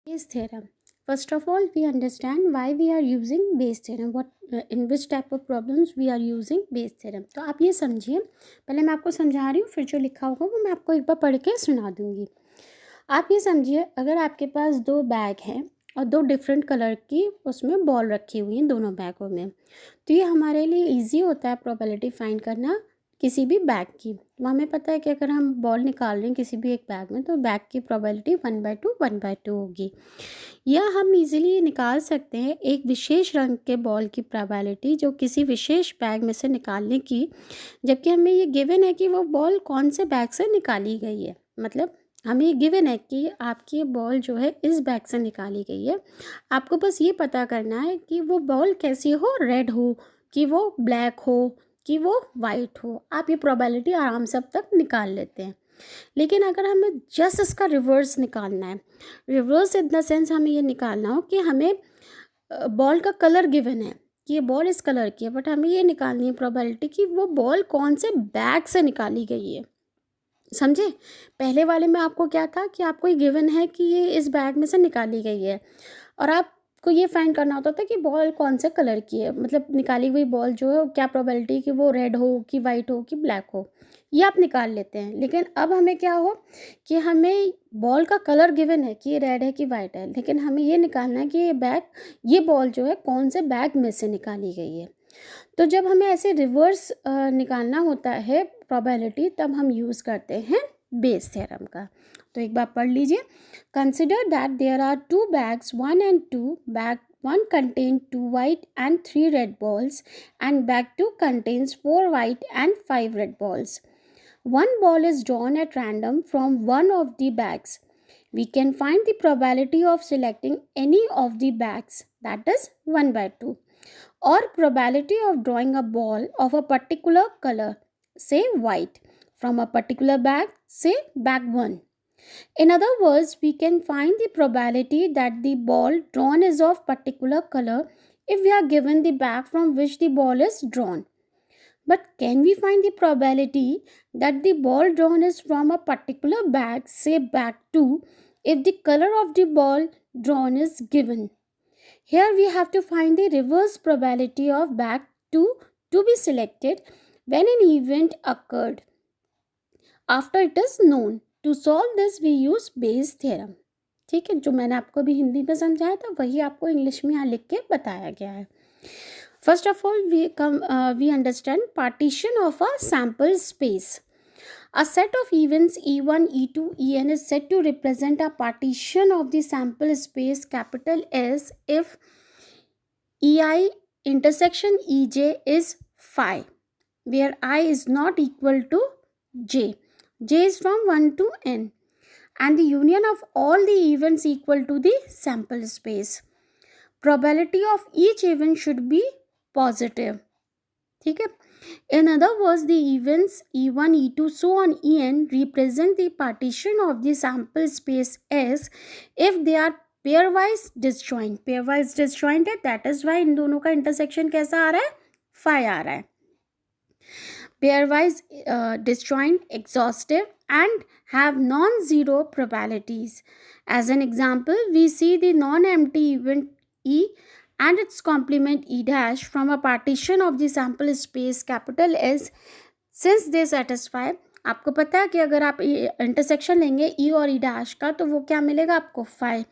Bayes theorem. First of all, we understand why we are using Bayes theorem. What in which type of problems we are using Bayes theorem. तो आप ये समझिए, पहले मैं आपको समझा रही हूँ, फिर जो लिखा होगा वो मैं आपको एक बार पढ़ के सुना दूँगी। आप ये समझिए, अगर आपके पास दो बैग हैं और दो डिफरेंट कलर की उसमें बॉल रखी हुई हैं दोनों बैगों में, तो ये हमारे लिए ईजी होता है प्रोबेबिलिटी फाइंड करना किसी भी बैग की। तो हमें पता है कि अगर हम बॉल निकाल रहे हैं किसी भी एक बैग में, तो बैग की प्रोबेबिलिटी 1/2 होगी। या हम इजीली निकाल सकते हैं एक विशेष रंग के बॉल की प्रोबेबिलिटी जो किसी विशेष बैग में से निकालने की, जबकि हमें ये गिवन है कि वो बॉल कौन से बैग से निकाली गई है। मतलब हमें ये गिवन है कि आपकी ये बॉल जो है इस बैग से निकाली गई है। आपको बस ये पता करना है कि वो बॉल कैसी हो, रेड हो कि वो ब्लैक हो कि वो वाइट हो। आप ये प्रोबेबिलिटी आराम से अब तक निकाल लेते हैं। लेकिन अगर हमें जस्ट इसका रिवर्स निकालना है, रिवर्स इन द सेंस हमें ये निकालना हो कि हमें बॉल का कलर गिवन है कि ये बॉल इस कलर की है, बट हमें ये निकालनी है प्रोबेबिलिटी कि वो बॉल कौन से बैग से निकाली गई है। समझे? पहले वाले में आपको क्या था कि आपको ये गिवन है कि ये इस बैग में से निकाली गई है, और आपको ये फाइंड करना होता था कि बॉल कौन से कलर की है। मतलब निकाली हुई बॉल जो है क्या प्रोबेबिलिटी कि वो रेड हो कि वाइट हो कि ब्लैक हो, ये आप निकाल लेते हैं। लेकिन अब हमें क्या हो कि हमें बॉल का कलर गिवन है कि ये रेड है कि वाइट है, लेकिन हमें ये निकालना है कि ये बॉल जो है कौन से बैग में से निकाली गई है। तो जब हमें ऐसे रिवर्स निकालना होता है प्रोबेबिलिटी, तब हम यूज़ करते हैं बेस थ्योरम का। तो एक बार पढ़ लीजिए। Consider that there are two bags 1 and 2. Bag 1 contains 2 white and 3 red balls, and bag 2 contains 4 white and 5 red balls. One ball is drawn at random from one of the bags. We can find the probability of selecting any of the bags, that is 1/2, or probability of drawing a ball of a particular color, say white, from a particular bag, say bag 1. In other words, we can find the probability that the ball drawn is of particular color if we are given the bag from which the ball is drawn. But can we find the probability that the ball drawn is from a particular bag, say bag 2, if the color of the ball drawn is given? Here we have to find the reverse probability of bag 2 to be selected when an event occurred after it is known. To solve this we use Bayes theorem. ठीक है, जो मैंने आपको अभी हिंदी में समझाया था वही आपको इंग्लिश में यहाँ लिख के बताया गया है। First of all, we understand partition of a sample space. A set of events E1, E2, En is said to represent a partition of the sample space capital S if EI intersection EJ is phi, where I is not equal to J. J is from 1 to N, and the union of all the events equal to the sample space. Probability of each event should be positive. ठीक है? In other words, the events E1, E2, so on En represent the partition of the sample space S if they are pairwise disjoint. Pairwise disjoint है, that is why इन दोनों का intersection कैसा आ रहा है? phi आ रहा है. Pairwise disjoint, exhaustive, and have non-zero probabilities. As an example, we see the non-empty event E and its complement E dash from a partition of the sample space capital S since they satisfy. आपको पता है कि अगर आप intersection लेंगे ई और ई dash का तो वो क्या मिलेगा आपको फाई,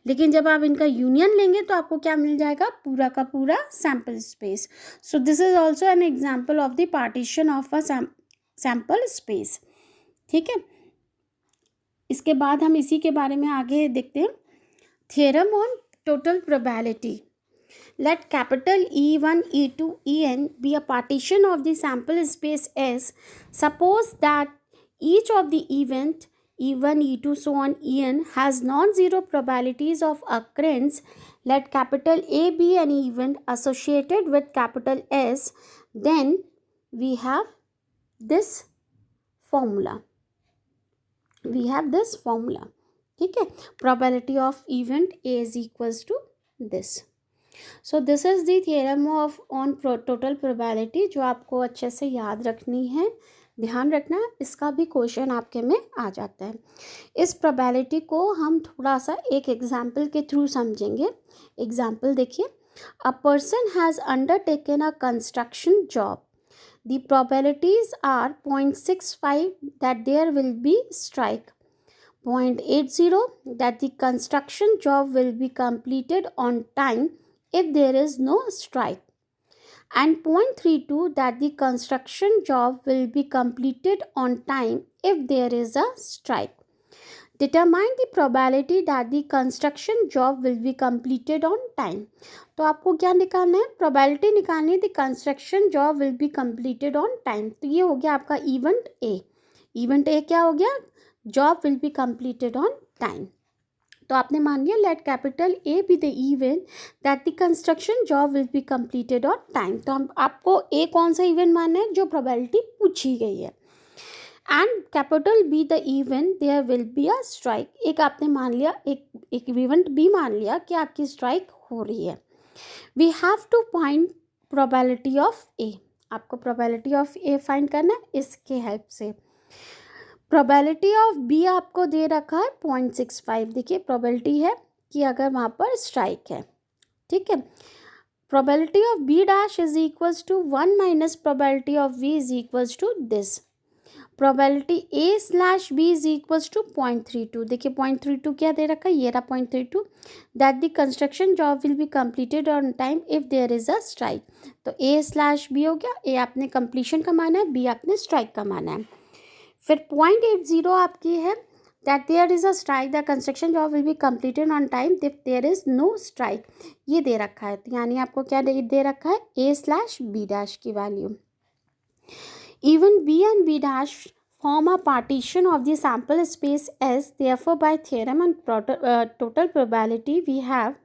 लेकिन जब आप इनका यूनियन लेंगे तो आपको क्या मिल जाएगा, पूरा का पूरा sample space. So this is also an example of the partition of a sample space. ठीक है, इसके बाद हम इसी के बारे में आगे देखते हैं. Theorem on total probability. Let capital E1, E2, En be a partition of the sample space S. Suppose that each of the event E1, E2, so on En has non-zero probabilities of occurrence. Let capital A be an event associated with capital S. Then we have this formula. ठीक है, probability of event A is equals to this. So this is the theorem of on total probability, जो आपको अच्छे से याद रखनी है ध्यान रखना, इसका भी क्वेश्चन आपके में आ जाता है। इस प्रोबेबिलिटी को हम थोड़ा सा एक एग्जाम्पल के थ्रू समझेंगे। एग्जाम्पल देखिए, a person has undertaken a construction job, the probabilities are 0.65 that there will be strike, 0.80 that the construction job will be completed on time if there is no strike, and 0.32 that the construction job will be completed on time if there is a strike. Determine the probability that the construction job will be completed on time. तो आपको क्या निकालना है? Probability निकालनी है the construction job will be completed on time. तो ये हो गया आपका इवेंट ए। इवेंट ए क्या हो गया? Job will be completed on time. तो आपने मान लिया let capital A B the event that the construction job will be completed on time. तो हम आपको ए कौन सा इवेंट मानना है? जो प्रोबेबिलिटी पूछी गई है। And capital B the event there will be a strike. एक आपने मान लिया, एक इवेंट बी मान लिया कि आपकी स्ट्राइक हो रही है। We have to find probability of A. आपको प्रोबेबिलिटी ऑफ ए फाइंड करना है इसके हेल्प से। प्रोबेबिलिटी ऑफ बी आपको दे रखा है 0.65। देखिए प्रोबेबिलिटी है कि अगर वहाँ पर स्ट्राइक है, ठीक है। Probability of B dash is equals to 1 minus probability of B is equals to this. Probability A slash B is equals to 0.32। देखिए 0.32 क्या दे रखा है? ये रहा 0.32 that the construction job will be completed on time if there is a strike. तो A slash B हो गया। ए आपने कंप्लीशन का माना है, बी आपने स्ट्राइक का माना है। फिर 0.80 आपकी है that there is a strike, the construction job will be completed on time if there is no strike. ये दे रखा है, यानी आपको क्या दे रखा है? ए स्लैश बी डैश की value. Even B and B dash form a partition of the sample space S. Therefore, by theorem and total probability, we have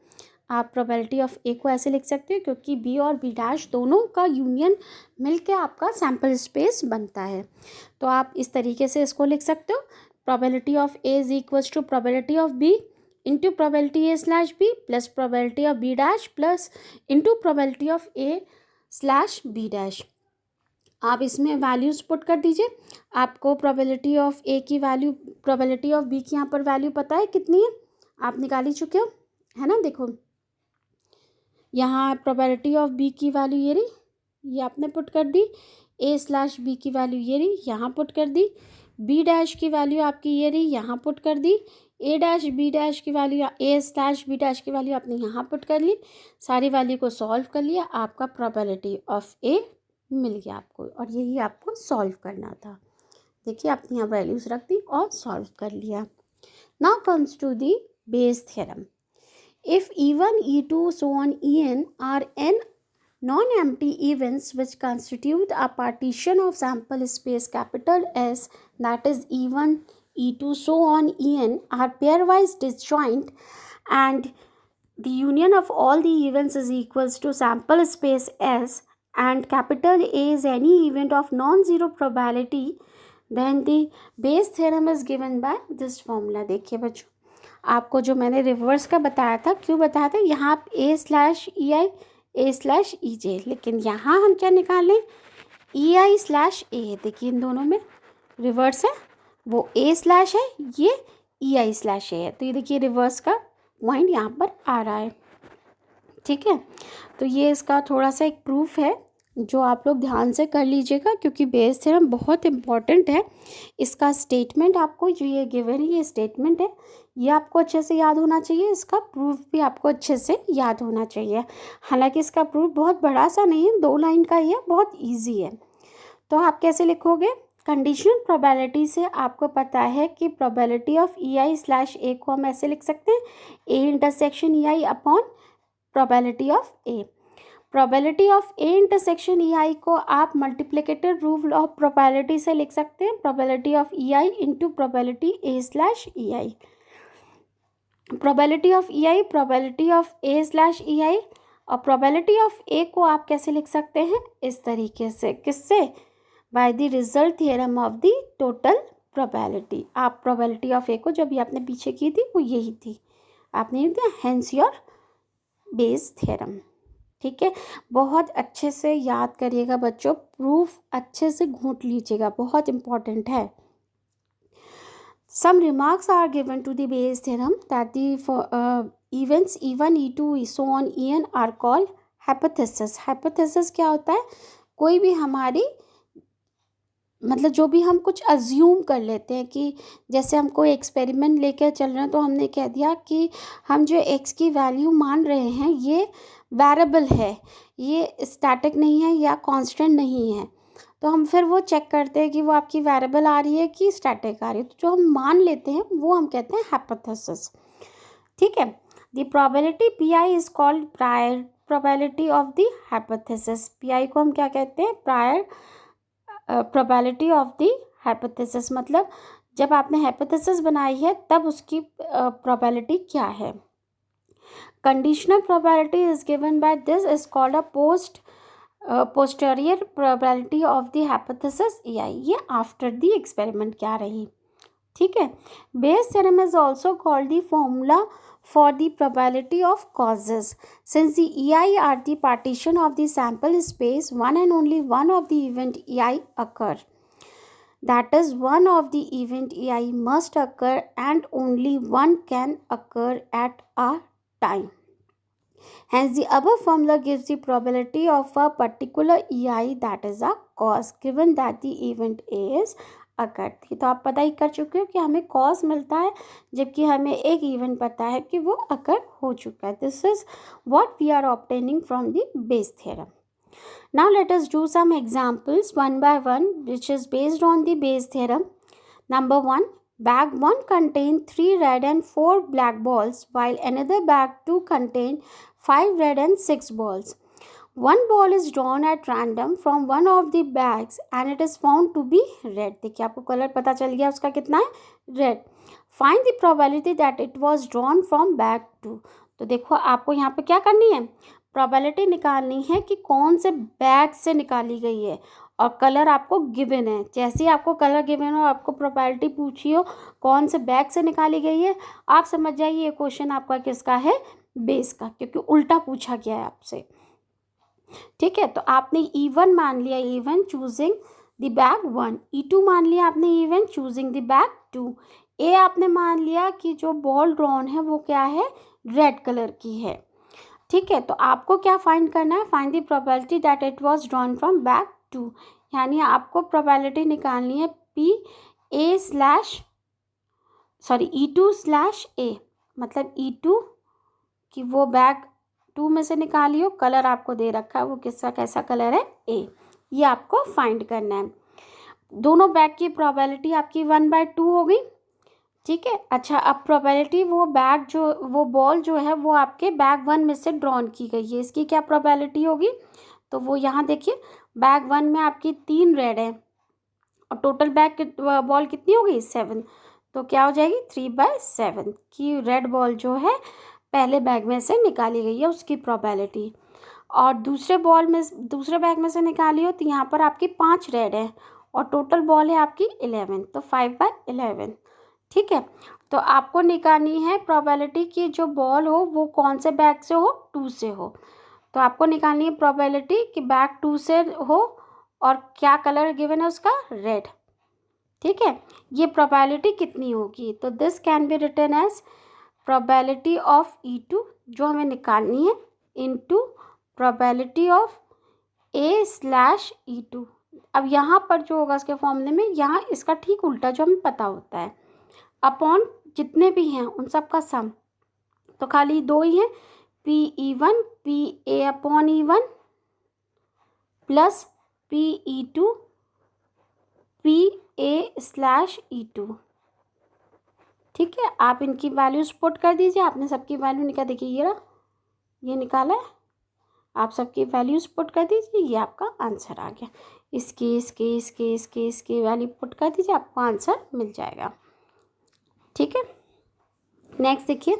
आप प्रोबेबिलिटी ऑफ ए को ऐसे लिख सकते हो क्योंकि बी और बी डैश दोनों का यूनियन मिलके आपका सैम्पल स्पेस बनता है। तो आप इस तरीके से इसको लिख सकते हो, probability of A is equals to probability of B into probability A slash B plus probability of B dash plus into probability of A slash B dash. आप इसमें वैल्यूज़ पुट कर दीजिए। आपको प्रोबेबिलिटी ऑफ ए की value, probability of B की यहाँ पर value पता है कितनी है? आप निकाल ही चुके हो, है ना। देखो यहाँ प्रोबेबिलिटी ऑफ बी की वैल्यू ये रही, ये आपने पुट कर दी। ए स्लैश बी की वैल्यू ये रही, यहाँ पुट कर दी। बी डैश की वैल्यू आपकी ये रही, यहाँ पुट कर दी। ए डैश बी डैश की value, A slash B dash की वैल्यू आपने यहाँ पुट कर ली। सारी वैल्यू को सॉल्व कर लिया, आपका प्रोबेबिलिटी ऑफ ए मिल गया आपको, और यही आपको सॉल्व करना था। देखिए आपने यहाँ वैल्यूज रख दी और सॉल्व कर लिया। Now comes to the Bayes theorem. If E1, E2 so on En are n non-empty events which constitute a partition of sample space capital S, that is E1, E2 so on En are pairwise disjoint and the union of all the events is equals to sample space S, and capital A is any event of non-zero probability, then the Bayes theorem is given by this formula। देखिए बच्चों, आपको जो मैंने reverse का बताया था, क्यों बताया था? यहाँ आप ए स्लैश ई आई, ए स्लैश ई जे, लेकिन यहाँ हम क्या निकालें? ई आई स्लैश ए। देखिए इन दोनों में रिवर्स है, वो ए स्लैश है, ये ई आई स्लैश ए है। तो ये देखिए रिवर्स का पॉइंट यहाँ पर आ रहा है, ठीक है। तो ये इसका थोड़ा सा एक प्रूफ है जो आप लोग ध्यान से कर लीजिएगा, क्योंकि बेस थ्योरम बहुत इंपॉर्टेंट है। इसका स्टेटमेंट आपको जो ये गिवन है, ये स्टेटमेंट है, ये आपको अच्छे से याद होना चाहिए। इसका प्रूफ भी आपको अच्छे से याद होना चाहिए। हालांकि इसका प्रूफ बहुत बड़ा सा नहीं है, 2 लाइन का ही है, बहुत ईजी है। तो आप कैसे लिखोगे? कंडीशनल प्रोबेबिलिटी से आपको पता है कि probability of E I slash A को हम ऐसे लिख सकते हैं, A intersection E I upon probability of A. Probability of A intersection E I को आप मल्टीप्लिकेटिव रूल ऑफ प्रोबेबिलिटी से लिख सकते हैं, probability of E I into probability A slash E I. Probability of E I, probability of A slash E I, और probability of ए को आप कैसे लिख सकते हैं? इस तरीके से, किससे? By the result theorem of the total probability. आप प्रोबेबिलिटी ऑफ ए को जब ये आपने पीछे की थी वो यही थी, आपने ये दिया, हेंस योर बेस थ्योरम। ठीक है, बहुत अच्छे से याद करिएगा बच्चों, प्रूफ अच्छे से घूंट लीजिएगा, बहुत इंपॉर्टेंट है। Some remarks are given to the Bayes theorem that the events E1, E2, so on, En are called hypothesis. Hypothesis क्या होता है? कोई भी हमारी मतलब जो भी हम कुछ अज्यूम कर लेते हैं कि जैसे हम कोई एक्सपेरिमेंट लेकर चल रहे हैं, तो हमने कह दिया कि हम जो x की वैल्यू मान रहे हैं ये वेरिएबल है, ये स्टैटिक नहीं है या कांस्टेंट नहीं है, तो हम फिर वो चेक करते हैं कि वो आपकी वेरिएबल आ रही है कि स्टैटिक आ रही है, तो जो हम मान लेते हैं वो हम कहते हैं हाइपोथेसिस। ठीक है, the probability P I is called prior probability of the hypothesis. P I को हम क्या कहते हैं? Prior probability of the hypothesis, मतलब जब आपने हाइपोथेसिस बनाई है तब उसकी प्रोबेबिलिटी क्या है। Conditional probability is given by this is called a posterior probability of the hypothesis A I, ये आफ्टर द एक्सपेरिमेंट क्या रही। ठीक है, Bayes theorem is also called the formula for the probability of causes. Since the EI are the partition of the sample space, one and only one of the event EI occur. That is, one of the event EI must occur and only one can occur at a time. Hence, the above formula gives the probability of a particular EI, that is a cause, given that the event A is occurred. तो आप पता ही कर चुके हो कि हमें cause मिलता है जबकि हमें एक इवेंट पता है कि वो अकर हो चुका है. This is what we are obtaining from the Bayes theorem. Now let us do some examples one by one which is based on the Bayes theorem. Number 1, bag 1 contained 3 red and 4 black balls while another bag 2 contained 5 red and 6 balls. One ball is drawn at random from one of the bags and it is found to be red. देखिए आपको colour पता चल गया उसका कितना है, red. Find the probability that it was drawn from bag 2. तो देखो आपको यहाँ पे क्या करनी है, प्रोबेबिलिटी निकालनी है कि कौन से बैग से निकाली गई है और कलर आपको गिवन है. जैसे ही आपको कलर गिवन हो, आपको प्रोबेबिलिटी पूछी हो कौन से बैग से निकाली गई है, आप समझ जाइए ये क्वेश्चन आपका किसका है, बेस का, क्योंकि उल्टा पूछा गया है आपसे. ठीक है, तो आपने E1 मान लिया, E1 choosing the bag 1, E2 मान लिया आपने E1 चूजिंग द बैग 2, ए आपने मान लिया कि जो बॉल ड्रॉन है वो क्या है, रेड कलर की है. ठीक है, तो आपको क्या फाइंड करना है, find the probability that it was drawn from bag 2, यानी आपको प्रोबेबिलिटी निकालनी है E2/A, मतलब E2 कि वो बैग 2 में से निकाली हो, कलर आपको दे रखा है वो किसका कैसा कलर है, ए. ये आपको फाइंड करना है. दोनों बैग की प्रोबेबिलिटी आपकी 1/2 हो गई. ठीक है, अच्छा अब प्रोबेबिलिटी वो बॉल जो है वो आपके बैग 1 में से ड्रॉन की गई है, इसकी क्या प्रोबेबिलिटी होगी, तो वो यहाँ देखिए बैग 1 में आपकी 3 रेड है और टोटल बैग बॉल कितनी हो गई, 7, तो क्या हो जाएगी 3/7 की रेड बॉल जो है पहले बैग में से निकाली गई है उसकी प्रोबेबिलिटी. और दूसरे बैग में से निकाली हो तो यहाँ पर आपकी 5 रेड है और टोटल बॉल है आपकी 11, तो 5/11. ठीक है, तो आपको निकालनी है प्रोबेबिलिटी कि जो बॉल हो वो कौन से बैग से हो, 2 से हो. तो आपको निकालनी है प्रोबेबिलिटी कि बैग 2 से हो और क्या कलर गिवन है उसका, रेड. ठीक है, ये प्रोबेबिलिटी कितनी होगी, तो this can be written as probability of E2 जो हमें निकालनी है इनटू प्रोबेबिलिटी ऑफ A/E2. अब यहाँ पर जो होगा इसके फॉर्मूले में, यहाँ इसका ठीक उल्टा जो हमें पता होता है, अपॉन जितने भी हैं उन सब का सम, तो खाली 2 ही हैं, PE1 PA/E1 plus PE2 PA/E2. ठीक है, आप इनकी वैल्यूज पुट कर दीजिए. आपने सबकी वैल्यू निकाल, देखिए ये निकाला है, आप सबकी वैल्यूज पुट कर दीजिए, ये आपका आंसर आ गया. इसकी वैल्यू पुट कर दीजिए, आपको आंसर मिल जाएगा. ठीक है, नेक्स्ट देखिए,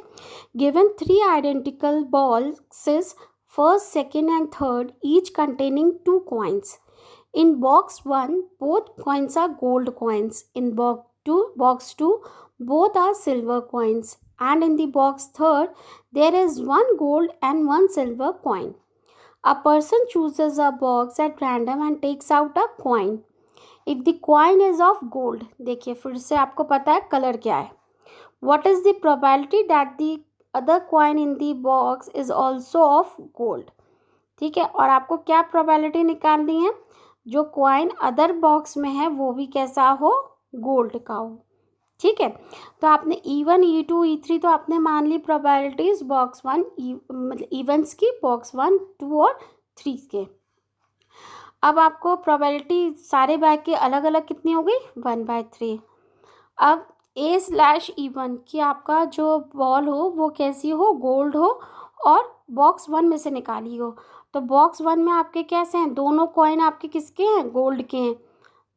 given 3 identical boxes, first, second and third, each containing 2 coins. In box 1, both coins are gold coins. In box 2, both are silver coins. And in the box 3, there is 1 gold and 1 silver coin. A person chooses a box at random and takes out a coin. If the coin is of gold, देखिए फिर से आपको पता है colour क्या है. What is the probability that the other coin in the box is also of gold? ठीक है, और आपको क्या प्रोबेबिलिटी निकालनी है, जो कॉइन अदर बॉक्स में है वो भी कैसा हो, गोल्ड का हो. ठीक है, तो आपने E1 E2 E3 तो आपने मान ली प्रोबेबिलिटीज बॉक्स 1 मतलब इवेंट्स की, बॉक्स 1 2 और 3 के. अब आपको प्रोबेबिलिटी सारे बैग के अलग अलग कितनी हो गई, 1/3. अब A/E1 कि आपका जो बॉल हो वो कैसी हो, गोल्ड हो और बॉक्स 1 में से निकाली हो. तो बॉक्स 1 में आपके कैसे हैं, दोनों कॉइन आपके किसके हैं, गोल्ड के हैं.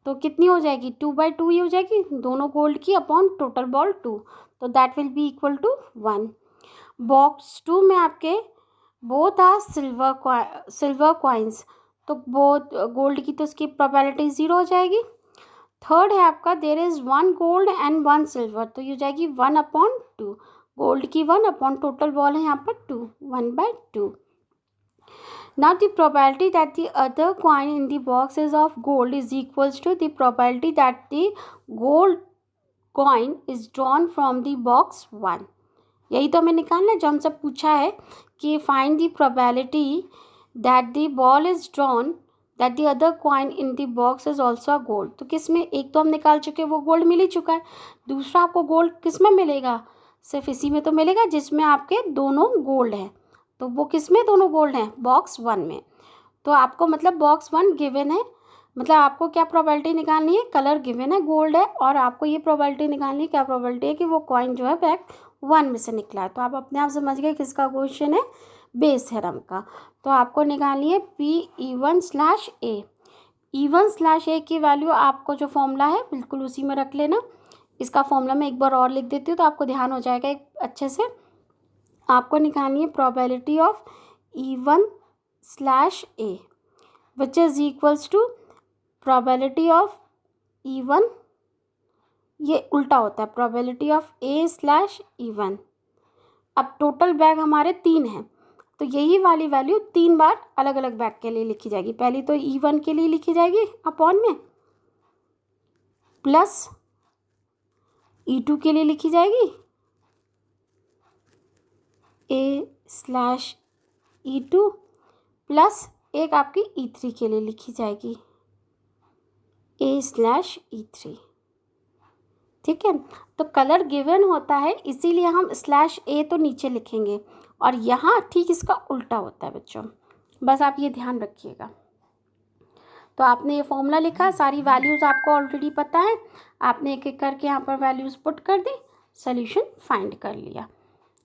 तो कितनी हो जाएगी, 2/2 ही हो जाएगी, दोनों गोल्ड की अपॉन टोटल बॉल 2. तो that will be equal to 1. Box 2 में आपके बोथ आर सिल्वर कॉइन्स, तो बोथ गोल्ड की तो उसकी प्रोबेबिलिटी 0 हो जाएगी. थर्ड है आपका there is 1 gold and 1 silver, तो ये हो जाएगी 1/2. गोल्ड की 1 अपॉन टोटल बॉल है यहाँ पर 2, 1/2. Now the probability that the other coin in the box is of gold is equals to the probability that the gold coin is drawn from the box 1. यही तो हमें निकालना है जो हमसे पूछा है कि find the probability that the ball is drawn that the other coin in the box is also a gold. तो किस में, एक तो हम निकाल चुके, वो गोल्ड मिल ही चुका है. दूसरा आपको गोल्ड किस में मिलेगा, सिर्फ इसी में तो मिलेगा जिसमें आपके दोनों गोल्ड है. तो वो किस में दोनों गोल्ड हैं, बॉक्स 1 में. तो आपको मतलब बॉक्स 1 गिवन है, मतलब आपको क्या प्रोबेबिलिटी निकालनी है, कलर गिवन है गोल्ड है, और आपको ये प्रोबेबिलिटी निकालनी है, क्या प्रोबेबिलिटी है कि वो कॉइन जो है बैग 1 में से निकला है. तो आप अपने आप समझ गए किसका क्वेश्चन है, बेस थ्योरम का. तो आपको निकालनी है P(E1/A). E1/A की वैल्यू आपको जो फॉर्मूला है बिल्कुल उसी में रख लेना. इसका फॉर्मूला मैं एक बार और लिख देती हूँ तो आपको ध्यान हो जाएगा एक अच्छे से. आपको निकालनी है probability of E1/A which is equals to probability of E1, ये उल्टा होता है, प्रोबेबिलिटी ऑफ A/E1. अब टोटल बैग हमारे 3 हैं, तो यही वाली वैल्यू 3 बार अलग अलग बैग के लिए लिखी जाएगी. पहली तो E1 के लिए लिखी जाएगी अपॉन में, प्लस E2 के लिए लिखी जाएगी, A/E2, प्लस एक आपकी E3 के लिए लिखी जाएगी, A/E3. ठीक है, तो कलर गिवन होता है इसीलिए हम /A तो नीचे लिखेंगे, और यहाँ ठीक इसका उल्टा होता है बच्चों, बस आप ये ध्यान रखिएगा. तो आपने ये फॉर्मूला लिखा, सारी वैल्यूज़ आपको ऑलरेडी पता है, आपने एक एक करके यहाँ पर वैल्यूज़ पुट कर दी, सोल्यूशन फाइंड कर लिया.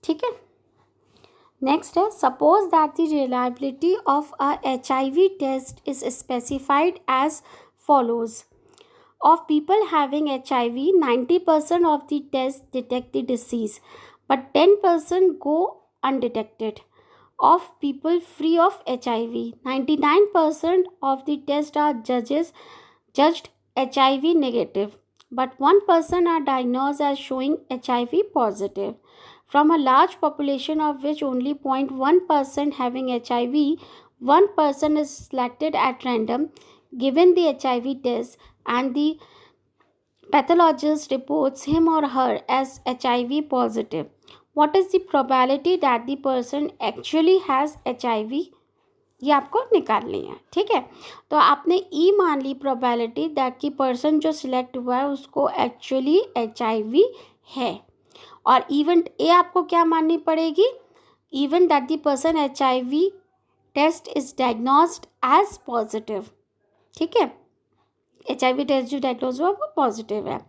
ठीक है, नेक्स्ट है suppose that the reliability of a HIV test is specified as follows. Of people having HIV, 90% of the tests detect the disease, but 10% go undetected. Of people free of HIV, 99% of the tests are judged HIV negative, but 1% are diagnosed as showing HIV positive. From a large population of which only 0.1% having HIV, 1% is selected at random, given the HIV test, and the pathologist reports him or her as HIV positive. What is the probability that the person actually has HIV? ये आपको निकालनी है. ठीक है, तो आपने E मान ली probability that की पर्सन जो सिलेक्ट हुआ है उसको एक्चुअली HIV है, और इवेंट A आपको क्या माननी पड़ेगी, event that the person HIV test is diagnosed as positive. ठीक है, HIV टेस्ट जो डायग्नोज हुआ वो पॉजिटिव है.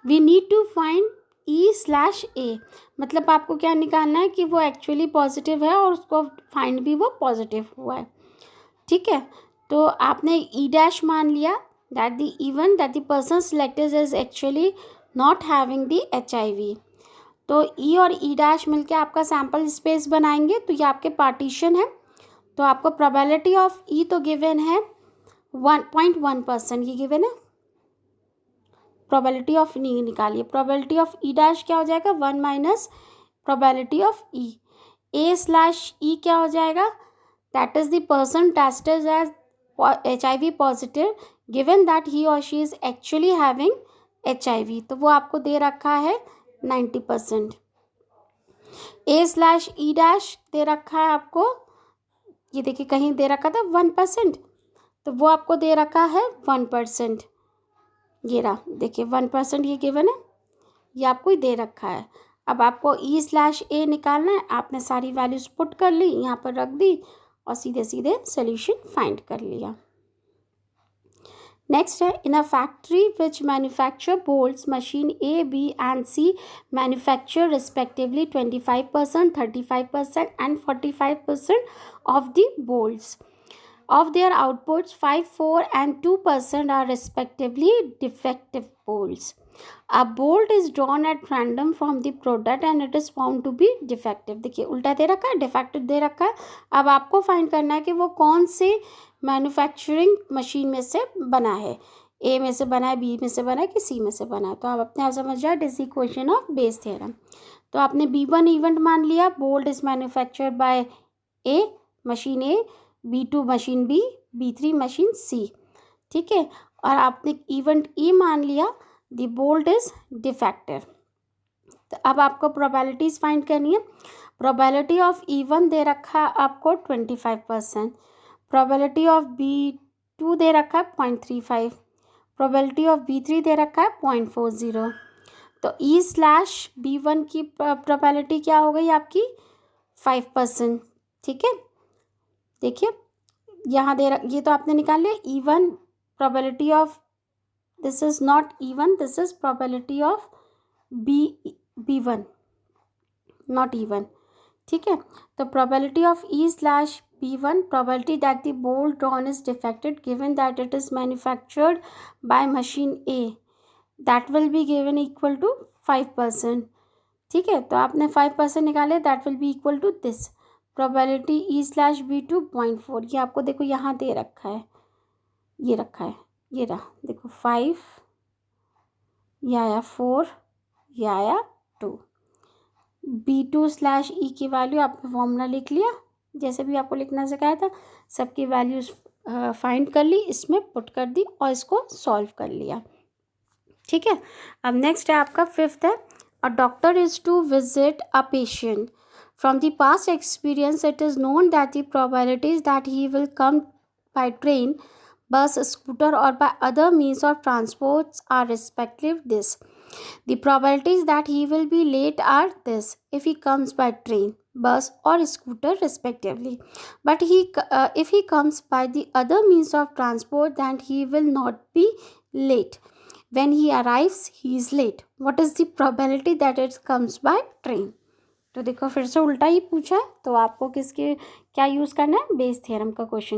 We need to find E/A, मतलब आपको क्या निकालना है कि वो एक्चुअली पॉजिटिव है और उसको फाइंड भी वो पॉजिटिव हुआ है. ठीक है, तो आपने E' मान लिया that the event that the person selected is actually not having the HIV. तो E और E' मिलके आपका सैम्पल स्पेस बनाएंगे, तो ये आपके पार्टीशन है. तो आपको प्रोबेबिलिटी ऑफ E तो गिवन है 1.1%, ये गिवन है. प्रोबेबिलिटी ऑफ E निकालिए, प्रोबेबिलिटी ऑफ E' क्या हो जाएगा, 1 minus probability of E. A/E क्या हो जाएगा, that is the person tested as HIV positive given that he और she is actually having HIV, तो वो आपको दे रखा है 90%। A/E' दे रखा है आपको, ये देखिए कहीं दे रखा था 1%, तो वो आपको दे रखा है 1%। ये रहा देखिए 1% ये गिवन है, ये आपको ही दे रखा है। अब आपको E/A निकालना है, आपने सारी वैल्यूज पुट कर ली, यहाँ पर रख दी और सीधे सीधे सोल्यूशन फाइंड कर लिया। नेक्स्ट है, in a factory which manufacture bolts machine A, B and C manufacture respectively 25%, 35% and 45% of the bolts. Of their outputs, 5, 4 and 2% are respectively defective bolts. A bolt is drawn at random from the product and it is found to be defective. देखिए उल्टा दे रखा है, defective दे रखा है। अब आपको find करना है कि वो कौन से मैन्युफैक्चरिंग मशीन में से बना है, A में से बना है, B में से बना है कि C में से बना है। तो आप अपने आप समझ जाए, this equation of Bayes theorem. तो आपने B1 इवेंट मान लिया, bolt is manufactured bye A machine A, B2 machine B, B3 machine C, ठीक है। और आपने इवेंट E मान लिया, द बोल्ट इज डिफेक्टिव। तो अब आपको प्रोबेबिलिटीज फाइंड करनी है। प्रोबेबिलिटी ऑफ E1 दे रखा है आपको 25%, प्रोबेबिलिटी ऑफ B2 दे रखा है 0.35, प्रोबेबिलिटी ऑफ B3 दे रखा है 0.40। तो E/B1 की प्रोबेबिलिटी क्या हो गई आपकी 5%, ठीक है। देखिए यहाँ ये तो आपने निकाल लिया E1, probability of this is not E1, this is probability of B1 not E1, ठीक है। तो probability of E/B1, probability that the bolt drawn is defected given that it is manufactured by machine A, that will be given equal to 5%, ठीक है। तो आपने 5% निकाले, that will be equal to this probability E/B2 0.4। ये आपको देखो यहाँ दे रखा है, ये रखा है, ये रहा देखो 5, ये आया 4, ये आया 2। B2/E की वैल्यू आपने फॉर्मूला लिख लिया, जैसे भी आपको लिखना सिखाया था, सबकी वैल्यूज फाइंड कर ली, इसमें पुट कर दी और इसको सॉल्व कर लिया, ठीक है। अब नेक्स्ट है आपका 5th है, a doctor is to visit a patient. From the past experience, it is known that the probabilities that he will come by train, bus, scooter or by other means of transport are respective this. The probabilities that he will be late are this if he comes by train, bus or scooter respectively. But if he comes by the other means of transport, then he will not be late. When he arrives, he is late. What is the probability that it comes by train? तो देखो फिर से उल्टा ही पूछा है, तो आपको किसके क्या यूज़ करना है, बेस थ्योरम का क्वेश्चन